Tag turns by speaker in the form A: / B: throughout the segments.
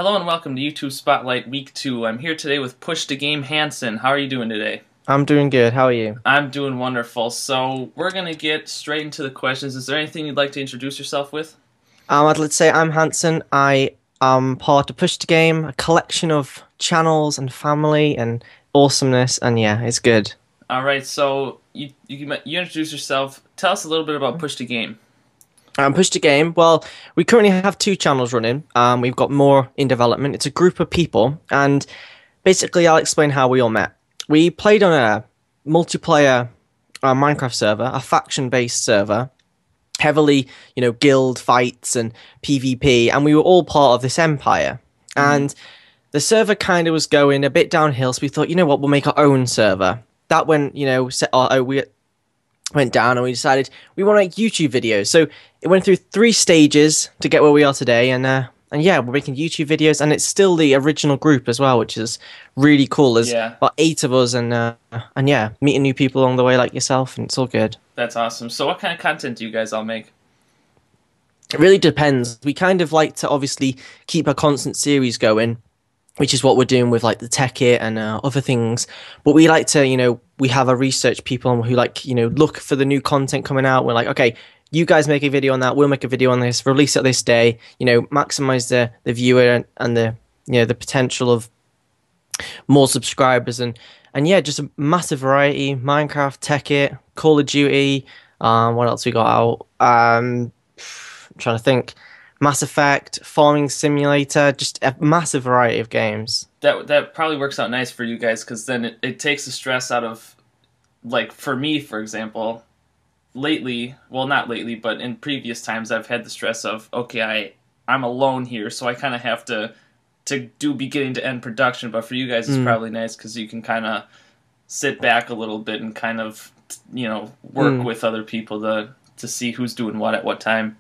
A: Hello and welcome to YouTube Spotlight Week 2. I'm here today with Push the Game Hansen. How are you doing today?
B: I'm doing good. How are you?
A: I'm doing wonderful. So we're going to get straight into the questions. Is there anything you'd like to introduce yourself with?
B: Let's say I'm Hanson. I am part of Push the Game, a collection of channels and family and awesomeness, and yeah, it's good.
A: Alright, so you introduce yourself. Tell us a little bit about Push the Game.
B: Push the Game. Well, we currently have two channels running. We've got more in development. It's a group of people, and basically, I'll explain how we all met. We played on a multiplayer Minecraft server, a faction-based server, heavily, guild fights and PvP, and we were all part of this empire. And the server kind of was going a bit downhill, so we thought, you know what, we'll make our own server. That went, we went down, and we decided we want to make YouTube videos. So it went through 3 stages to get where we are today, and yeah, we're making YouTube videos, and it's still the original group as well, which is really cool. There's about 8 of us, and yeah, meeting new people along the way like yourself, and it's all good.
A: That's awesome. So what kind of content do you guys all make?
B: It really depends. We kind of like to obviously keep a constant series going, which is what we're doing with like the tech it and other things. But we like to, we have a research people who like, look for the new content coming out. We're like, okay, you guys make a video on that. We'll make a video on this. Release it this day. Maximize the viewer and the the potential of more subscribers and yeah, just a massive variety. Minecraft, tech it, Call of Duty. What else we got out? I'm trying to think. Mass Effect, Farming Simulator, just a massive variety of games.
A: That probably works out nice for you guys, because then it takes the stress out of, like, for me, for example, lately, well, not lately, but in previous times, I've had the stress of, okay, I'm alone here, so I kind of have to do beginning to end production, but for you guys, it's probably nice, because you can kind of sit back a little bit and kind of, work with other people to see who's doing what at what time.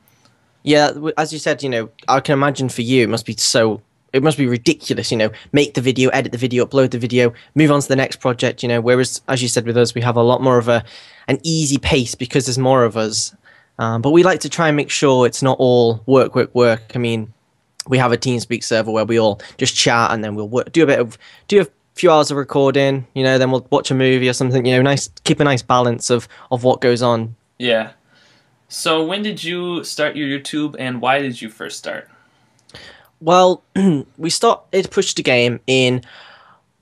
B: Yeah, as you said, I can imagine for you, it must be ridiculous, make the video, edit the video, upload the video, move on to the next project, whereas, as you said with us, we have a lot more of an easy pace because there's more of us. But we like to try and make sure it's not all work, work, work. I mean, we have a TeamSpeak server where we all just chat and then we'll do a few hours of recording, then we'll watch a movie or something, keep a nice balance of what goes on.
A: Yeah. So when did you start your YouTube, and why did you first start?
B: Well, we started Push the Game in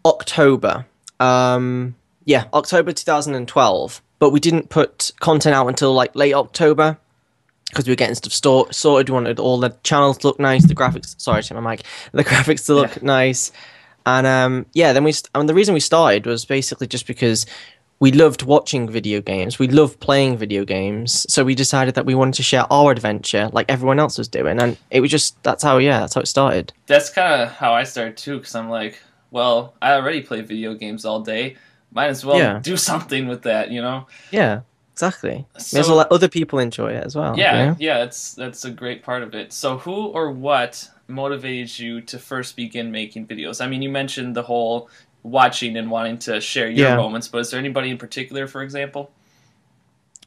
B: October. Yeah, October 2012. But we didn't put content out until like late October because we were getting stuff sorted. We wanted all the channels to look nice, the graphics. Sorry, to my mic. The graphics to look nice, and yeah. Then the reason we started was basically just because we loved watching video games. We loved playing video games. So we decided that we wanted to share our adventure like everyone else was doing. And it was just, that's how it started.
A: That's kind of how I started too, because I'm like, well, I already play video games all day. Might as well do something with that,
B: Yeah, exactly.
A: So,
B: may as well let other people enjoy it as well.
A: Yeah, yeah, that's a great part of it. So who or what motivated you to first begin making videos? I mean, you mentioned the whole watching and wanting to share your moments, but is there anybody in particular, for example?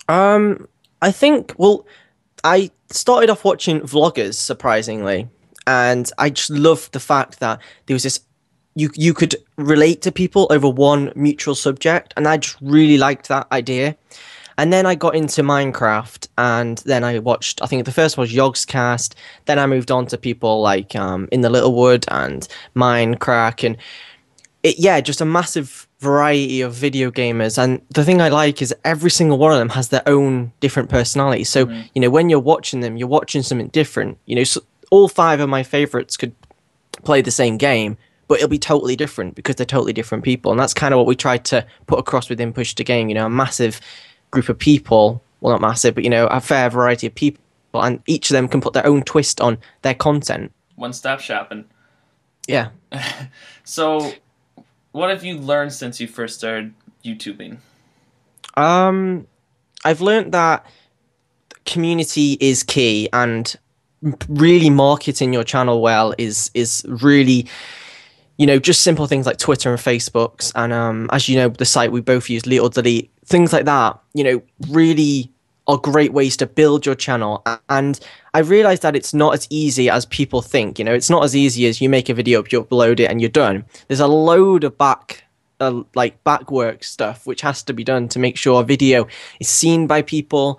B: I think, well, I started off watching vloggers, surprisingly, and I just loved the fact that there was this, you could relate to people over one mutual subject, and I just really liked that idea. And then I got into Minecraft, and then I watched, I think the first one was Yogscast, then I moved on to people like In the Littlewood and Minecraft, and just a massive variety of video gamers. And the thing I like is every single one of them has their own different personality. So, when you're watching them, you're watching something different. So all 5 of my favorites could play the same game, but it'll be totally different because they're totally different people. And that's kind of what we tried to put across within Push the Game, a massive group of people. Well, not massive, but, a fair variety of people. And each of them can put their own twist on their content.
A: One-stop shopping.
B: Yeah.
A: So what have you learned since you first started YouTubing?
B: I've learned that community is key, and really marketing your channel well is really, just simple things like Twitter and Facebooks, and as you know, the site we both use, Delete or Delete, things like that. Really are great ways to build your channel. And I realized that it's not as easy as people think. You know, it's not as easy as you make a video, you upload it, and you're done. There's a load of back work stuff which has to be done to make sure a video is seen by people.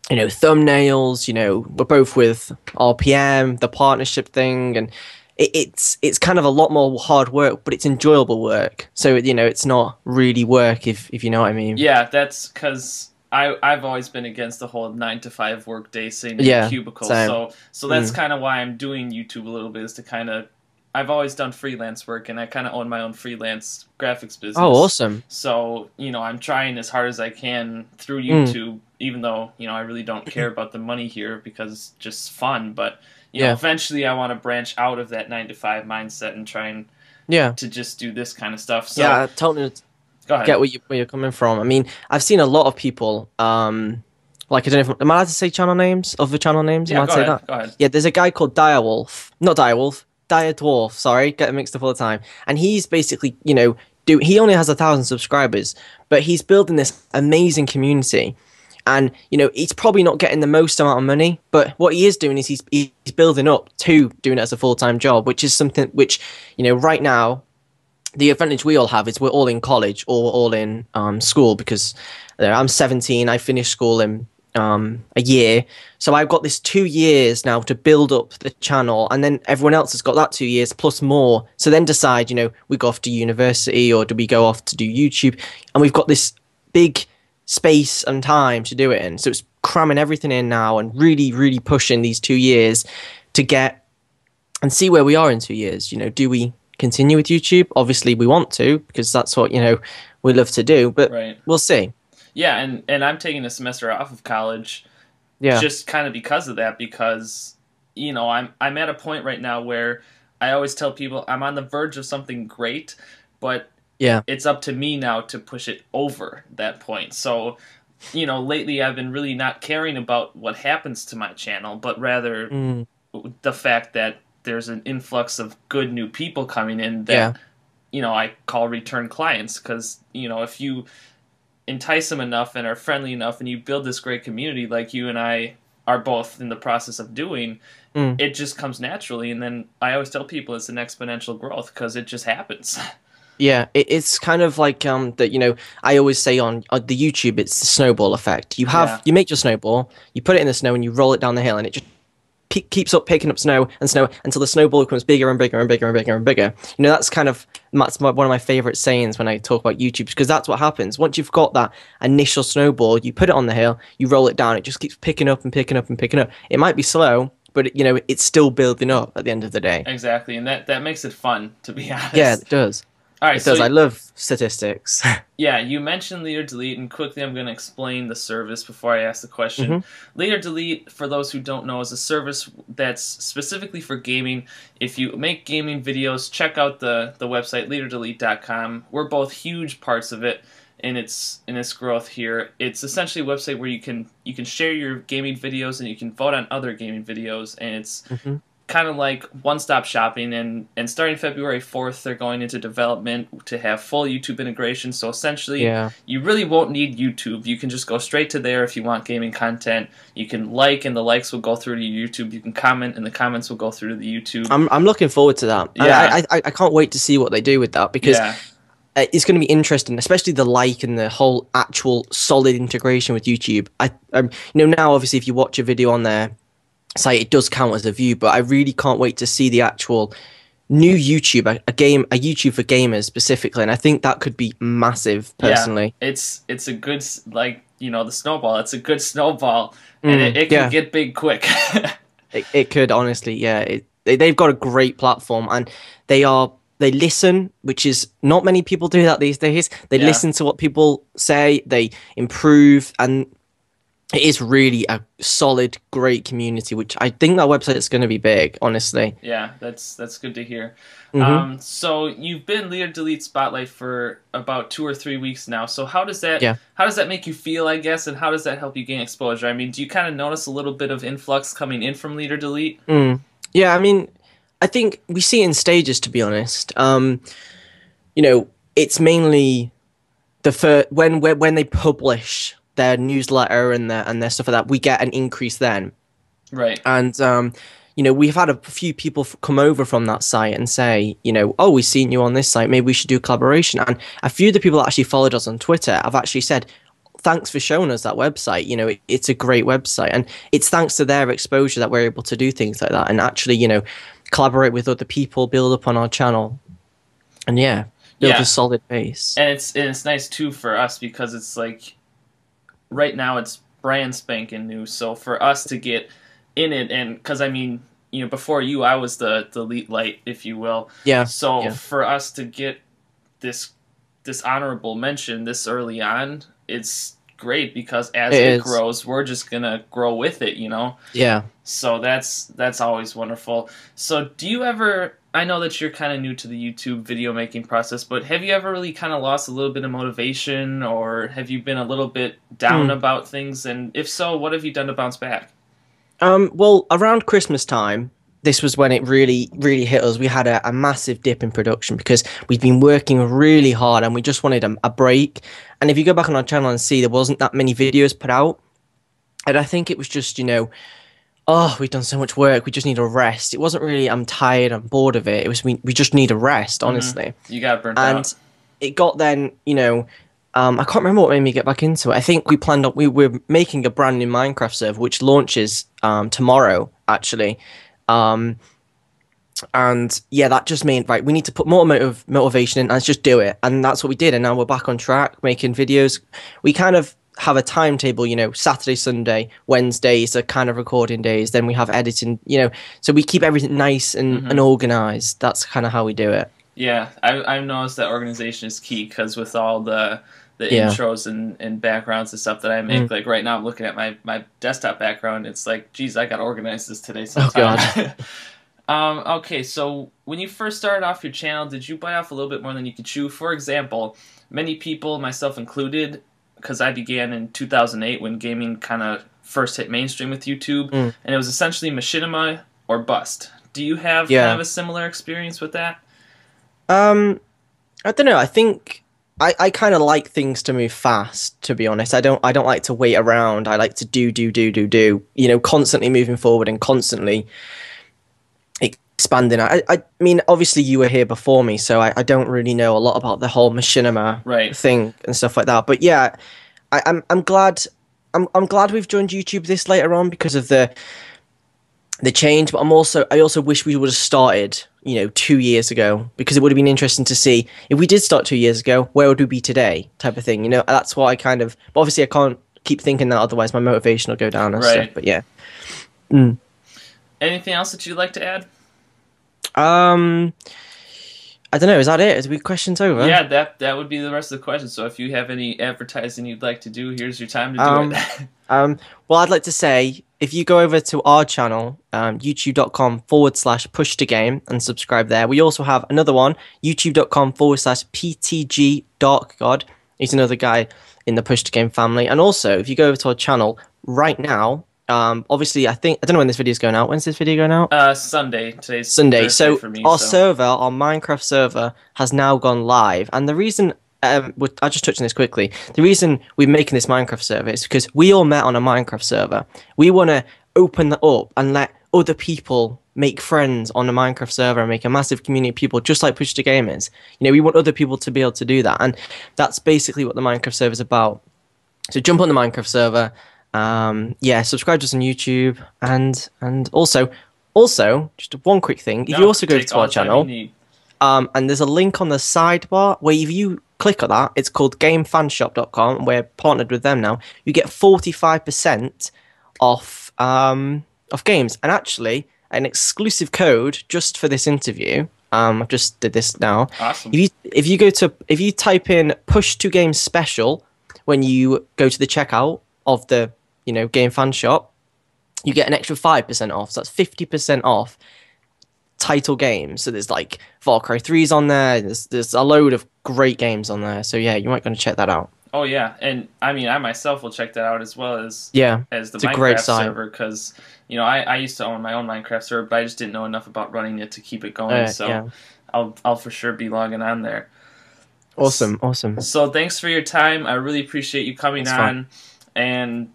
B: You know, thumbnails. You know, we're both with RPM, the partnership thing, and it's kind of a lot more hard work, but it's enjoyable work. So you know, it's not really work if you know what I mean.
A: Yeah, that's because I've always been against the whole 9 to 5 work day sitting in a cubicle.
B: Same.
A: So that's kind of why I'm doing YouTube a little bit, is to kind of, I've always done freelance work, and I kind of own my own freelance graphics business.
B: Oh, awesome.
A: So, you know, I'm trying as hard as I can through YouTube, even though, you know, I really don't care about the money here because it's just fun. But, you know, eventually I want to branch out of that 9 to 5 mindset and try and to just do this kind of stuff. So,
B: yeah, totally.
A: Go ahead.
B: Get where you're coming from. I mean, I've seen a lot of people. Like, I don't know if am I allowed to say channel names? Other channel names?
A: Yeah,
B: am I allowed to say that?
A: Go ahead.
B: Yeah, there's a guy called not Direwolf, Dire Dwarf. Sorry, get them mixed up all the time. And he's basically, you know, he only has 1,000 subscribers, but he's building this amazing community. And you know, he's probably not getting the most amount of money, but what he is doing is he's building up to doing it as a full-time job, which is something which, you know, right now, the advantage we all have is we're all in college or we're all in school, because I'm 17. I finished school in a year, so I've got this 2 years now to build up the channel, and then everyone else has got that 2 years plus more. So then decide, you know, we go off to university or do we go off to do YouTube, and we've got this big space and time to do it in. So it's cramming everything in now and really, really pushing these 2 years to get and see where we are in 2 years. You know, do we continue with YouTube? Obviously we want to, because that's what, you know, we love to do, but we'll see.
A: Yeah, and I'm taking a semester off of college just kind of because of that, because, you know, I'm at a point right now where I always tell people I'm on the verge of something great, but it's up to me now to push it over that point. So, you know, lately I've been really not caring about what happens to my channel, but rather the fact that there's an influx of good new people coming in that, you know, I call return clients, because, you know, if you entice them enough and are friendly enough and you build this great community like you and I are both in the process of doing, it just comes naturally. And then I always tell people it's an exponential growth because it just happens.
B: Yeah, it's kind of like that, you know, I always say on the YouTube, it's the snowball effect. You you make your snowball, you put it in the snow and you roll it down the hill, and it just keeps up picking up snow until the snowball becomes bigger and bigger and bigger and bigger and bigger. You know, that's one of my favorite sayings when I talk about YouTube, because that's what happens. Once you've got that initial snowball, you put it on the hill, you roll it down, it just keeps picking up and picking up and picking up. It might be slow, but you know, it's still building up at the end of the day.
A: Exactly, and that makes it fun, to be honest.
B: Yeah, it does.
A: All right,
B: it does. I love statistics.
A: Yeah, you mentioned Leader Delete, and quickly I'm going to explain the service before I ask the question. Leader Delete, for those who don't know, is a service that's specifically for gaming. If you make gaming videos, check out the website, leaderdelete.com. We're both huge parts of it in its growth here. It's essentially a website where you can share your gaming videos and you can vote on other gaming videos, and it's kind of like one-stop shopping, and starting February 4th they're going into development to have full YouTube integration. So essentially you really won't need YouTube. You can just go straight to there if you want gaming content. You can like, and the likes will go through to YouTube. You can comment, and the comments will go through to the YouTube.
B: I'm looking forward to that. Yeah. I can't wait to see what they do with that, because it's going to be interesting, especially the like and the whole actual solid integration with YouTube. You know, now obviously if you watch a video on there, site, it does count as a view, but I really can't wait to see the actual new YouTube, a YouTube for gamers specifically, and I think that could be massive personally.
A: Yeah, it's a good, like, you know, the snowball, it's a good snowball, and it can get big quick.
B: it could, honestly, yeah. They've got a great platform, and they listen, which is not many people do that these days. They listen to what people say, they improve, and it is really a solid, great community, which I think that website is going to be big, honestly.
A: Yeah, that's good to hear. So you've been Leader Delete Spotlight for about 2 or 3 weeks now. So how does that make you feel, I guess, and how does that help you gain exposure? I mean, do you kind of notice a little bit of influx coming in from Leader Delete?
B: Yeah, I mean, I think we see it in stages, to be honest. You know, it's mainly when they publish their newsletter and their stuff like that, we get an increase then.
A: Right.
B: And you know, we've had a few people come over from that site and say, you know, oh, we've seen you on this site, maybe we should do collaboration. And a few of the people that actually followed us on Twitter have actually said, thanks for showing us that website. You know, it's a great website, and it's thanks to their exposure that we're able to do things like that and actually, you know, collaborate with other people, build up on our channel, and build a solid base.
A: And it's nice too for us because it's like right now it's brand spanking new. So for us to get in it, and because I mean, you know, before you, I was the elite light, if you will.
B: Yeah.
A: So for us to get this honorable mention this early on, it's great because as it grows, we're just gonna grow with it, you know.
B: Yeah.
A: So that's always wonderful. So do you ever? I know that you're kind of new to the YouTube video making process, but have you ever really kind of lost a little bit of motivation, or have you been a little bit down about things? And if so, what have you done to bounce back?
B: Well, around Christmas time, this was when it really, really hit us. We had a massive dip in production because we'd been working really hard and we just wanted a break. And if you go back on our channel and see, there wasn't that many videos put out. And I think it was just, you know, oh, we've done so much work, we just need a rest. It wasn't really, I'm tired, I'm bored of it. It was, we just need a rest, honestly.
A: You got burnt out.
B: And it got then, you know, I can't remember what made me get back into it. I think we planned on, we were making a brand new Minecraft server, which launches tomorrow, actually. And yeah, that just meant, right, we need to put more motivation in and let's just do it. And that's what we did. And now we're back on track, making videos. We kind of have a timetable, you know, Saturday, Sunday, Wednesdays are kind of recording days. Then we have editing, you know, so we keep everything nice and organized. That's kind of how we do it.
A: Yeah, I've noticed that organization is key because with all the intros and backgrounds and stuff that I make, like right now I'm looking at my desktop background, it's like, geez, I got to organize this today sometime.
B: Oh, God.
A: Okay, so when you first started off your channel, did you bite off a little bit more than you could chew? For example, many people, myself included, because I began in 2008 when gaming kind of first hit mainstream with YouTube, and it was essentially machinima or bust. Do you have kind of a similar experience with that?
B: I don't know. I think I kind of like things to move fast, to be honest. I don't like to wait around. I like to do, you know, constantly moving forward and constantly expanding. I mean, obviously you were here before me, so I don't really know a lot about the whole machinima thing and stuff like that. But yeah, I'm glad we've joined YouTube this later on because of the change. But I also wish we would have started, you know, 2 years ago, because it would have been interesting to see if we did start 2 years ago, where would we be today, type of thing. You know, that's what I kind of. But obviously, I can't keep thinking that, otherwise my motivation will go down and stuff. But yeah.
A: Anything else that you'd like to add?
B: I don't know. Is that it? Is we questions over?
A: Yeah, that would be the rest of the questions. So if you have any advertising you'd like to do, here's your time to do it.
B: Well, I'd like to say, if you go over to our channel, youtube.com/push to game and subscribe there. We also have another one, youtube.com/PTG Dark God. He's another guy in the Push to Game family. And also, if you go over to our channel right now, obviously, I don't know when this video is going out. When's this video going out?
A: Sunday. Today's
B: Sunday.
A: Thursday
B: So
A: for me,
B: our server, our Minecraft server, has now gone live. And the reason, I'll just touch on this quickly. The reason we're making this Minecraft server is because we all met on a Minecraft server. We want to open that up and let other people make friends on a Minecraft server and make a massive community of people, just like Push to Gamers. You know, we want other people to be able to do that. And that's basically what the Minecraft server is about. So jump on the Minecraft server. Yeah, subscribe to us on YouTube, and also just one quick thing. If you also go to our channel, and there's a link on the sidebar where if you click on that, it's called GameFanshop.com, and we're partnered with them now. You get 45% off games, and actually an exclusive code just for this interview. I just did this now.
A: Awesome.
B: If you type in Push to Game Special when you go to the checkout of the Game Fan Shop, you get an extra 5% off. So that's 50% off title games. So there's like Far Cry 3's on there. There's a load of great games on there. So yeah, you might want to check that out.
A: Oh yeah, and I mean, I myself will check that out as well as the
B: Minecraft
A: server, because I used to own my own Minecraft server, but I just didn't know enough about running it to keep it going. I'll for sure be logging on there.
B: Awesome.
A: So thanks for your time. I really appreciate you coming on. and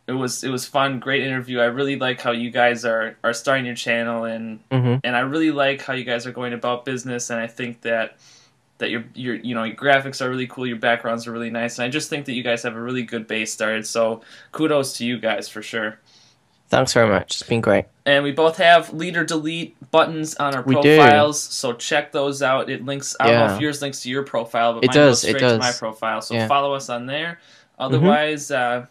A: it was fun, great interview. I really like how you guys are starting your channel,
B: Hmm.
A: and I really like how you guys are going about business, and I think that your your graphics are really cool, your backgrounds are really nice, and I just think that you guys have a really good base started. So kudos to you guys for sure.
B: Thanks very much. It's been great.
A: And we both have lead or delete buttons on our
B: We do.
A: profiles, so check those out. It links. I don't know if
B: Yeah.
A: yours links to your profile, but
B: It
A: mine goes
B: does. It
A: straight to my
B: does.
A: profile. So
B: Yeah.
A: follow us on there.
B: Hmm.
A: Otherwise, I'm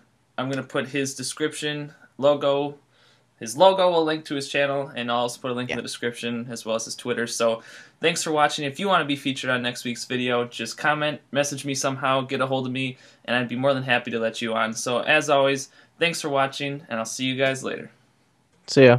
A: gonna put his description logo. His logo will link to his channel, and I'll also put a link in
B: Yeah.
A: the description as well as his Twitter. So thanks for watching. If you want to be featured on next week's video, just comment, message me somehow, get a hold of me, and I'd be more than happy to let you on. So as always, thanks for watching, and I'll see you guys later.
B: See ya.